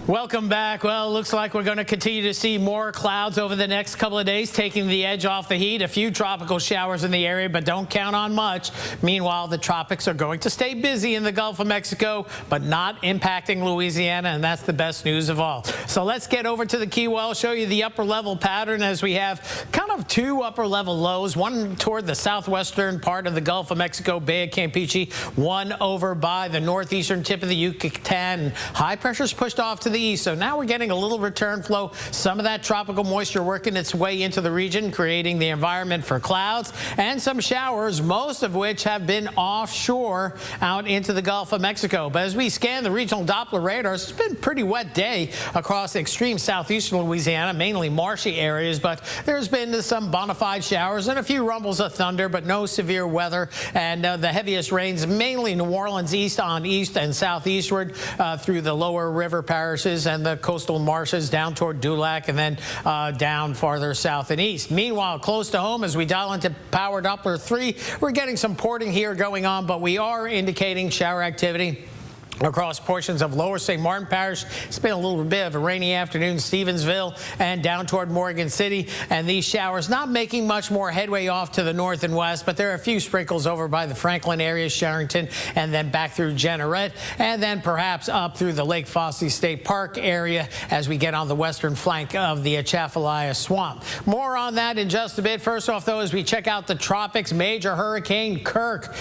Welcome back. Well, it looks like we're going to continue to see more clouds over the next couple of days, taking the edge off the heat. A few tropical showers in the area, but don't count on much. Meanwhile, the tropics are going to stay busy in the Gulf of Mexico, but not impacting Louisiana, and that's the best news of all. So let's get over to the Key Well, show you the upper level pattern as we have kind of two upper level lows, one toward the southwestern part of the Gulf of Mexico, Bay of Campeche, one over by the northeastern tip of the Yucatan. High pressure's pushed off to the east, so now we're getting a little return flow. Some of that tropical moisture working its way into the region, creating the environment for clouds and some showers, most of which have been offshore out into the Gulf of Mexico. But as we scan the regional Doppler radars, it's been a pretty wet day across extreme southeastern Louisiana, mainly marshy areas, but there's been some bona fide showers and a few rumbles of thunder, but no severe weather. And the heaviest rains mainly New Orleans east on east and southeastward through the lower river parishes and the coastal marshes down toward Dulac and then down farther south and east. Meanwhile, close to home, as we dial into Power Doppler 3, we're getting some porting here going on, but we are indicating shower activity across portions of lower St. Martin Parish. It's been a little bit of a rainy afternoon, Stevensville and down toward Morgan City. And these showers not making much more headway off to the north and west, but there are a few sprinkles over by the Franklin area, Sherrington, and then back through Jeanerette, and then perhaps up through the Lake Fosse State Park area as we get on the western flank of the Atchafalaya Swamp. More on that in just a bit. First off, though, as we check out the tropics, major hurricane Kirk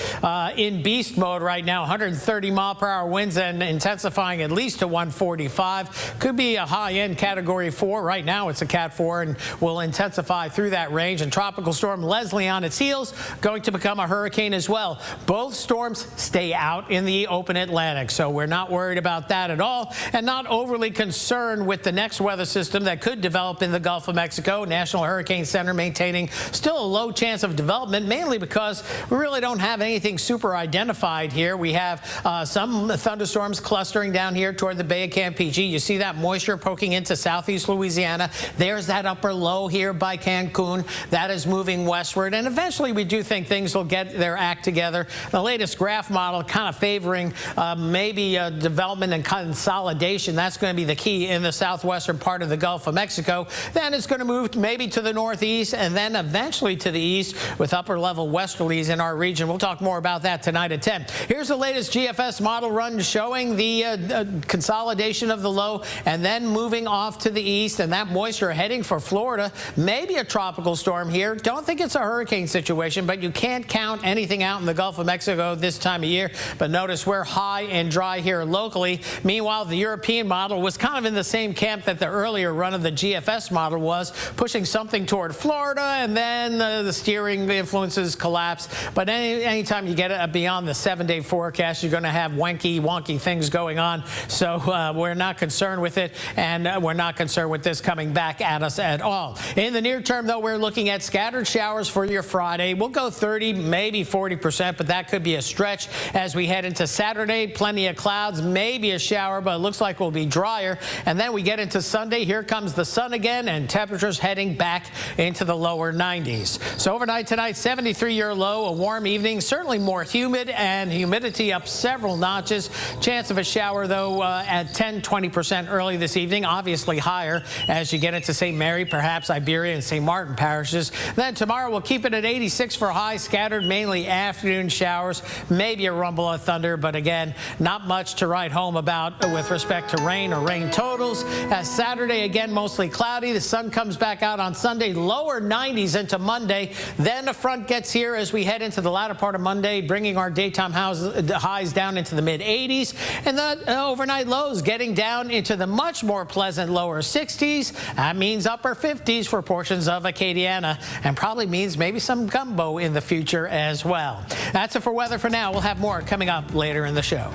in beast mode right now, 130-mile-per-hour winds and intensifying at least to 145. Could be a high-end Category 4. Right now it's a Cat 4 and will intensify through that range. And Tropical Storm Leslie on its heels, going to become a hurricane as well. Both storms stay out in the open Atlantic, so we're not worried about that at all, and not overly concerned with the next weather system that could develop in the Gulf of Mexico. National Hurricane Center maintaining still a low chance of development, mainly because we really don't have anything super identified here. We have some thunderstorms clustering down here toward the Bay of Campeche. You see that moisture poking into southeast Louisiana. There's that upper low here by Cancun. That is moving westward, and eventually we do think things will get their act together. The latest graph model kind of favoring maybe development and consolidation. That's going to be the key in the southwestern part of the Gulf of Mexico. Then it's going to move maybe to the northeast and then eventually to the east with upper level westerlies in our region. We'll talk more about that tonight at 10. Here's the latest GFS model run showing the consolidation of the low and then moving off to the east, and that moisture heading for Florida. Maybe a tropical storm here. Don't think it's a hurricane situation, but you can't count anything out in the Gulf of Mexico this time of year. But notice we're high and dry here locally. Meanwhile, the European model was kind of in the same camp that the earlier run of the GFS model was, pushing something toward Florida, and then the steering influences collapse. But anytime you get beyond the 7-day forecast, you're going to have wonky things going on. So we're not concerned with it, and we're not concerned with this coming back at us at all. In the near term, though, we're looking at scattered showers for your Friday. We'll go 30, maybe 40%, but that could be a stretch as we head into Saturday. Plenty of clouds, maybe a shower, but it looks like we'll be drier. And then we get into Sunday. Here comes the sun again, and temperatures heading back into the lower 90s. So overnight tonight, 73-year low, a warm evening, certainly more humid, and humidity up several notches. Chance of a shower, though, at 10-20% early this evening, obviously higher as you get into St. Mary, perhaps Iberia and St. Martin parishes. Then tomorrow we'll keep it at 86 for high, scattered mainly afternoon showers, maybe a rumble of thunder, but again, not much to write home about with respect to rain or rain totals. As Saturday, again, mostly cloudy. The sun comes back out on Sunday, lower 90s into Monday. Then a front gets here as we head into the latter part of Monday, bringing our daytime highs down into the mid-80s. And the overnight lows getting down into the much more pleasant lower 60s. That means upper 50s for portions of Acadiana, and probably means maybe some gumbo in the future as well. That's it for weather for now. We'll have more coming up later in the show.